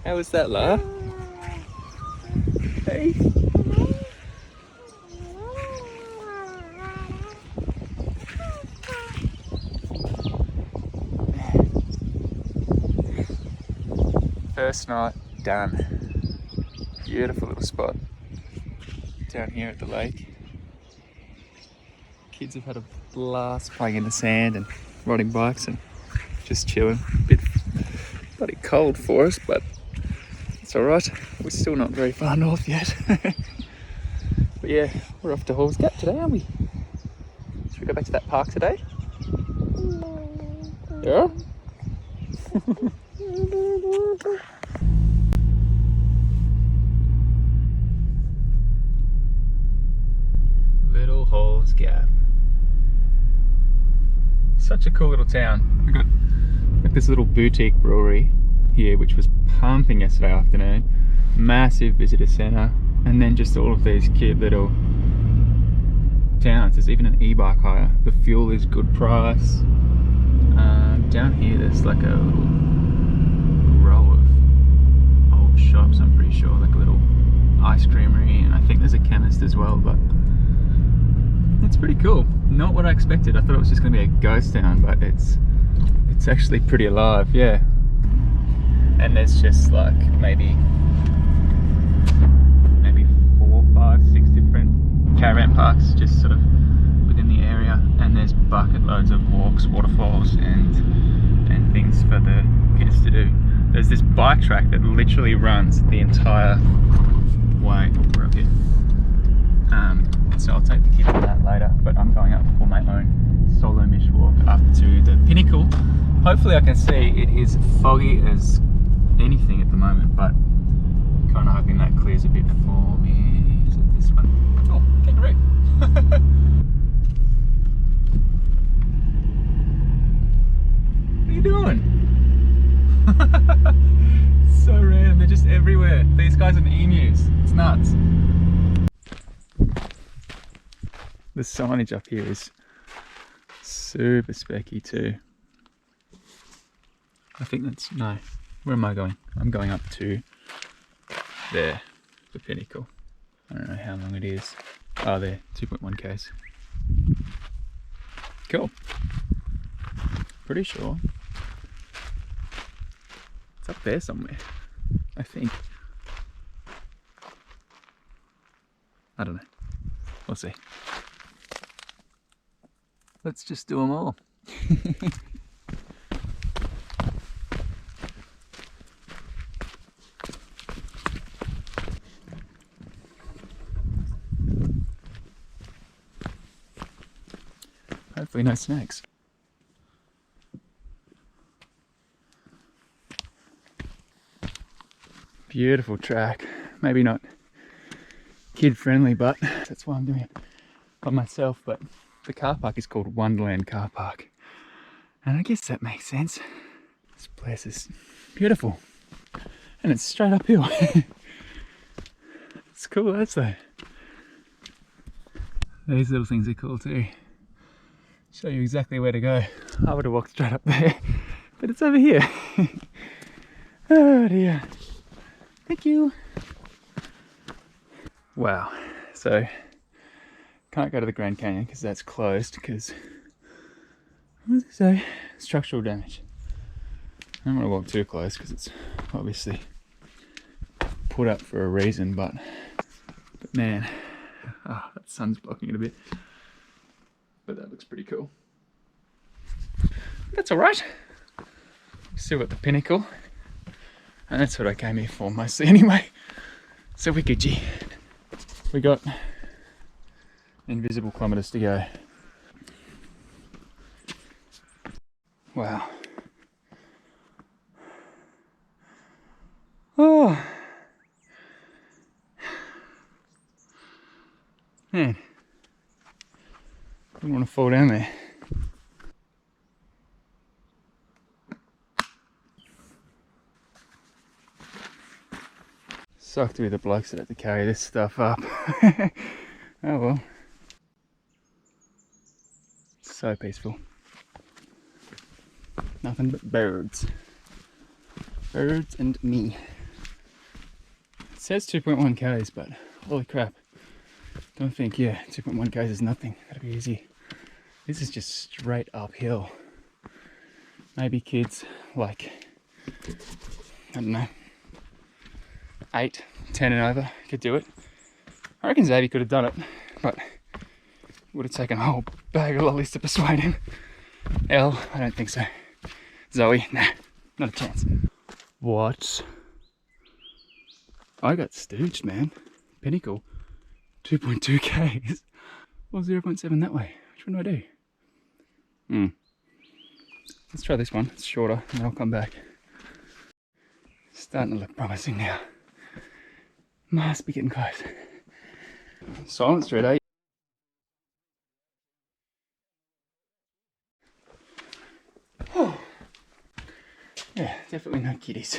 How was that, La? Hey. First night done. Beautiful little spot down here at the lake. Kids have had a blast playing in the sand and riding bikes and just chilling. A bit bloody cold for us, but it's alright. We're still not very far north yet. But yeah, we're off to Hall's Gap today, aren't we? Should we go back to that park today? Yeah? Little Hall's Gap. Such a cool little town. We've got like this little boutique brewery here which was pumping yesterday afternoon. Massive visitor centre, and then just all of these cute little towns. There's even an e-bike hire. The fuel is good price. Down here there's like a little row of old shops, I'm pretty sure, like a little ice creamery, and I think there's a chemist as well, but it's pretty cool. Not what I expected. I thought it was just going to be a ghost town, but it's actually pretty alive, yeah. And there's just like maybe 4, 5, 6 different caravan parks just sort of within the area, and there's bucket loads of walks, waterfalls, and things for the kids to do. There's this bike track that literally runs the entire way. Oh, we're up here. So I'll take the kids on that later, but I'm going up for my own solo mish walk up to the Pinnacle. Hopefully I can see. It is foggy as anything at the moment, but kind of hoping that clears a bit for me. Is it this one? Oh, kangaroo. What are you doing? So random, they're just everywhere. These guys are emus. It's nuts. The signage up here is super specky too. I think that's, no, where am I going? I'm going up to there, the Pinnacle. I don't know how long it is. Oh, there, 2.1 k's. Cool. Pretty sure it's up there somewhere, I think. I don't know. We'll see. Let's just do them all. Hopefully no snakes. Beautiful track. Maybe not kid friendly, but that's why I'm doing it by myself. But the car park is called Wonderland Car Park, and I guess that makes sense. This place is beautiful, and it's straight uphill. It's cool, that's though. These little things are cool too. Show you exactly where to go. I would have walked straight up there, but it's over here. Oh dear. Thank you. Wow. So can't go to the Grand Canyon because that's closed because, what does it say? Structural damage. I don't want to walk too close because it's obviously put up for a reason, but man, oh, that sun's blocking it a bit. But that looks pretty cool. That's alright. Still got the Pinnacle. And that's what I came here for mostly anyway. So we're Gucci. We got invisible kilometres to go. Wow. Oh. Man. I don't want to fall down there. Sucked to be the blokes that have to carry this stuff up. Oh well. So peaceful. Nothing but birds. Birds and me. says 2.1 k's, but holy crap. Don't think, 2.1 k's is nothing. That'll be easy. This is just straight uphill. Maybe kids like, I don't know, 8, 10 and over could do it. I reckon Xavier could have done it, but it would have taken a whole bag of lollies to persuade him. Elle, I don't think so. Zoe, nah, not a chance. What? I got stooged, man. Pinnacle, 2.2 k's. Or 0.7 that way. Which one do I do? Let's try this one. It's shorter, and then I'll come back. Starting to look promising now. Must be getting close. Silent Street, eh? Oh. Yeah, definitely no kitties.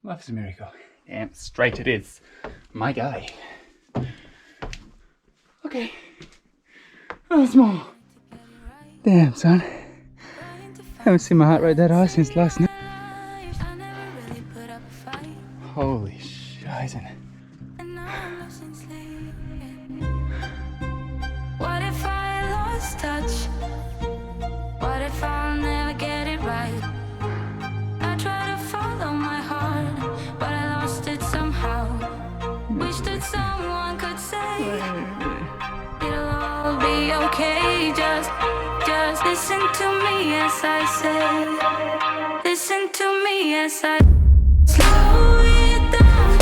Life is a miracle. Damn straight it is. My guy. Okay. Oh, it's more. Damn, son. Haven't seen my heart rate that high since last night. Holy shizen. What if I lost touch? What if I'll never get it right? I try to follow my heart, but I lost it somehow. Wish that someone could say it'll all be okay. Just listen to me as I say. Listen to me as I slow it down.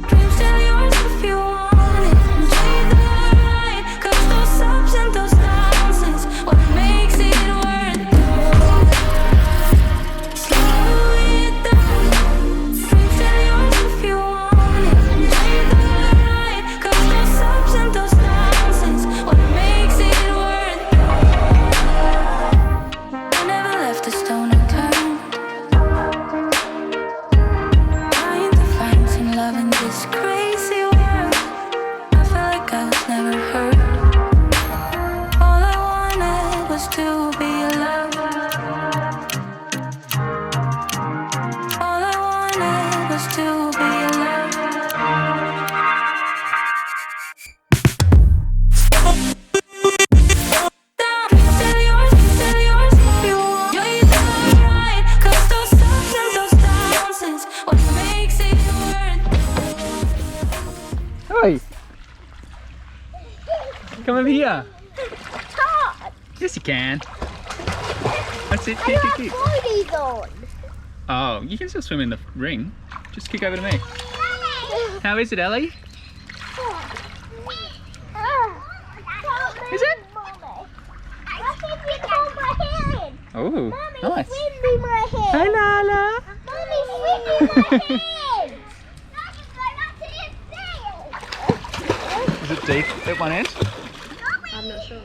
Dreams tell yours if you want it. Enjoy the ride, 'cause those ups and those downs is what makes it worth it. Slow it down. Dreams tell yours if you want it. Enjoy the ride, 'cause those ups and those downs is what makes it worth it. I never left a stone unturned, trying to find some love in this crazy world. I felt like I was never heard. All I wanted was to be loved. All I wanted was to be loved. Tell yours if you want. You're the right, 'cause those ups and those downs is what makes it worth it. Oi! Come over here. Yes, you can. That's it. Kick, kick, kick. Floaties on. Oh, you can still swim in the ring. Just kick over to me. How is it, Ellie? Is it? I think you hold my hand. Oh, Mommy, nice. swim me my hand. Hi, Lala. Mommy, swim me my hand. Is it deep at one end? I'm not sure.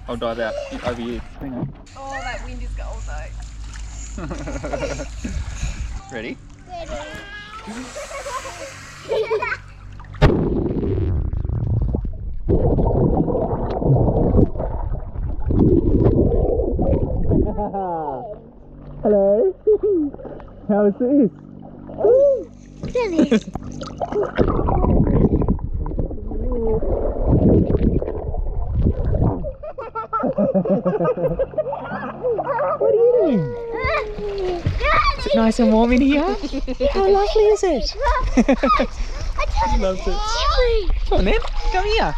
I'll dive out over you. Hang on. Oh, that wind is cold though. Ready? Hello. How is this? What are you doing? Is it nice and warm in here? How lovely is it? He loves it. Come on then, come here.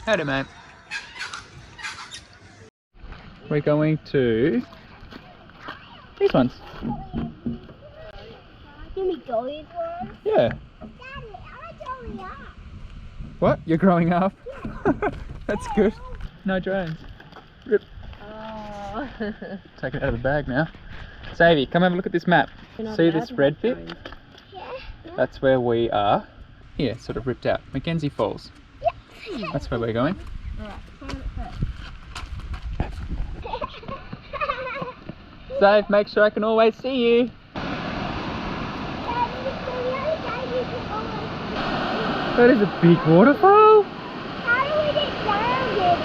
Howdy, mate. We're going to these ones. Give me those ones. Yeah. Daddy, I don't know. What? You're growing up? That's good. No drones. Rip. Oh. Take it out of the bag now. Savy, come have a look at this map. See this red bit? Yeah. That's where we are. Here, sort of ripped out. Mackenzie Falls. That's where we're going. Dave, make sure I can always see you. That is a big waterfall. How do we get down here,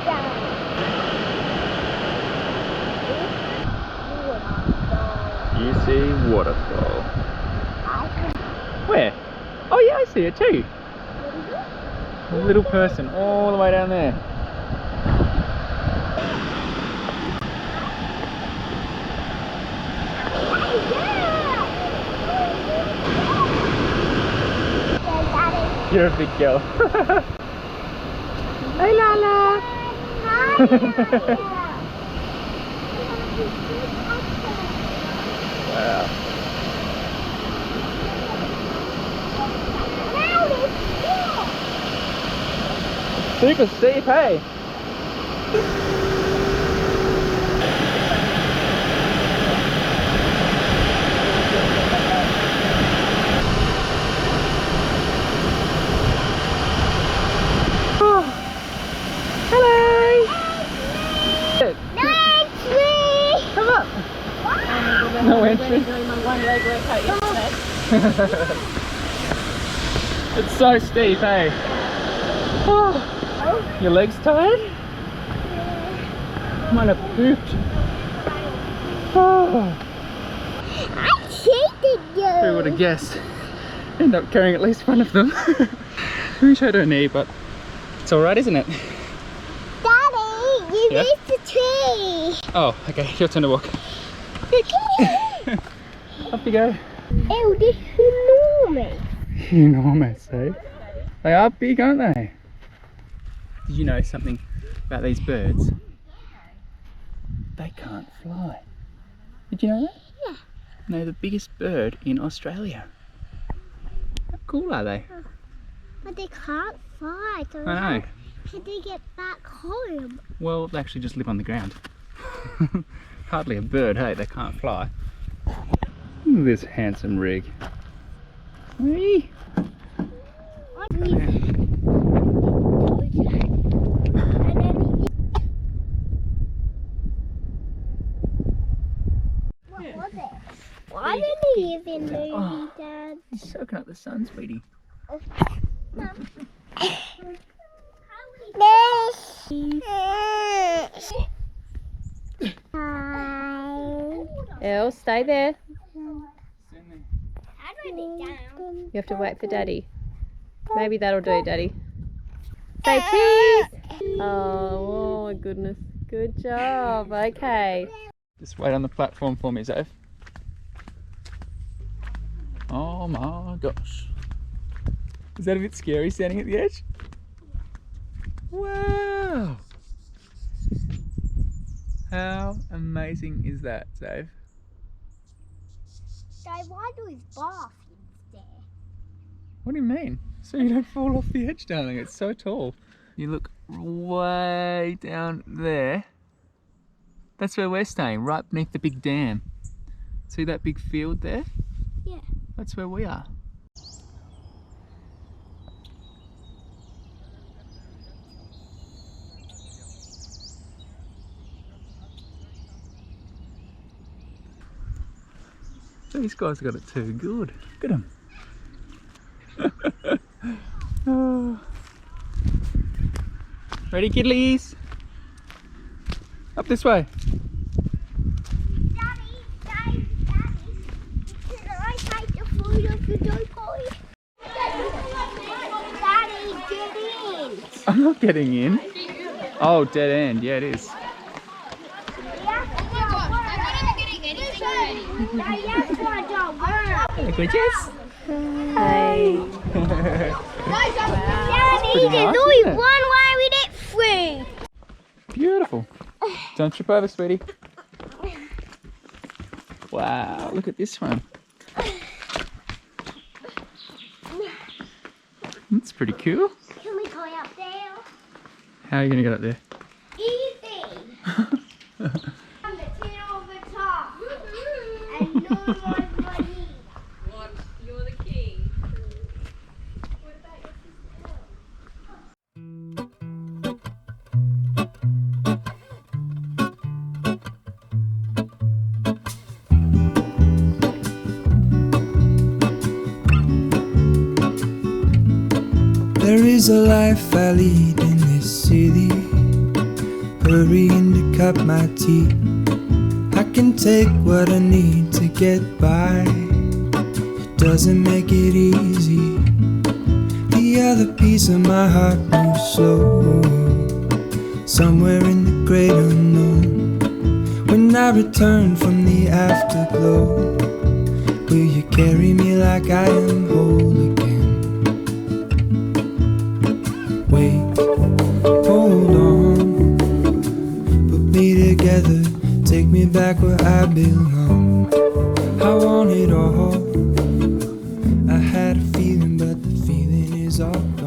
You see waterfall. Where? Oh yeah, I see it too. A little person all the way down there. You're a big girl. Hey Lala! Wow. Super steep, hey? Come up. No entry. It's so steep, hey? Oh. Your legs tired? Might have pooped. Oh. I cheated you. Who would have guessed? End up carrying at least one of them. I wish I don't need, but it's alright, isn't it? Daddy, you Yeah? missed the tree. Oh, okay, your turn to walk. Up you go. Ew, this is enormous. Enormous, eh? They are big, aren't they? Did you know something about these birds? They can't fly. Did you know that? Yeah. They're the biggest bird in Australia. How cool are they? But they can't fly. So I know. how can they get back home? Well, they actually just live on the ground. Hardly a bird, hey? They can't fly. Look at this handsome rig. Whee! What was it? Why didn't he even move, Dad? He's soaking up the sun, sweetie. Elle, stay there. How do I get down? You have to wait for Daddy. Maybe that'll do, Daddy. Say cheese! Oh my goodness. Good job. Okay. Just wait on the platform for me, Zave. Oh my gosh. Is that a bit scary standing at the edge? Wow! How amazing is that, Zave? Dad, why do his bath there? What do you mean? So you don't fall off the edge, darling. It's so tall. You look way down there. That's where we're staying, right beneath the big dam. See that big field there? Yeah. That's where we are. These guys got it too good. Look at them. Oh. Ready, kiddies? Up this way. Daddy. Can I take the food off the door, boy? Daddy, get in. I'm not getting in. Oh, dead end. Yeah, it is. Good, yes. Hey. Daddy, pretty there's nice, only isn't it? one way we get through. Beautiful. Don't trip over, sweetie. Wow, look at this one. That's pretty cool. Can we go up there? How are you going to get up there? Easy. I'm the tin over top. And no one's money. What? You're the king. What about your sister? There is a life I lead in this city, hurrying to cut my teeth. I can take what I need to get by. It doesn't make it easy. The other piece of my heart moves slow, somewhere in the great unknown. When I return from the afterglow, will you carry me like I am whole again? Wait, hold on, put me together, take me back where I belong. I want it all. I had a feeling, but the feeling is all gone.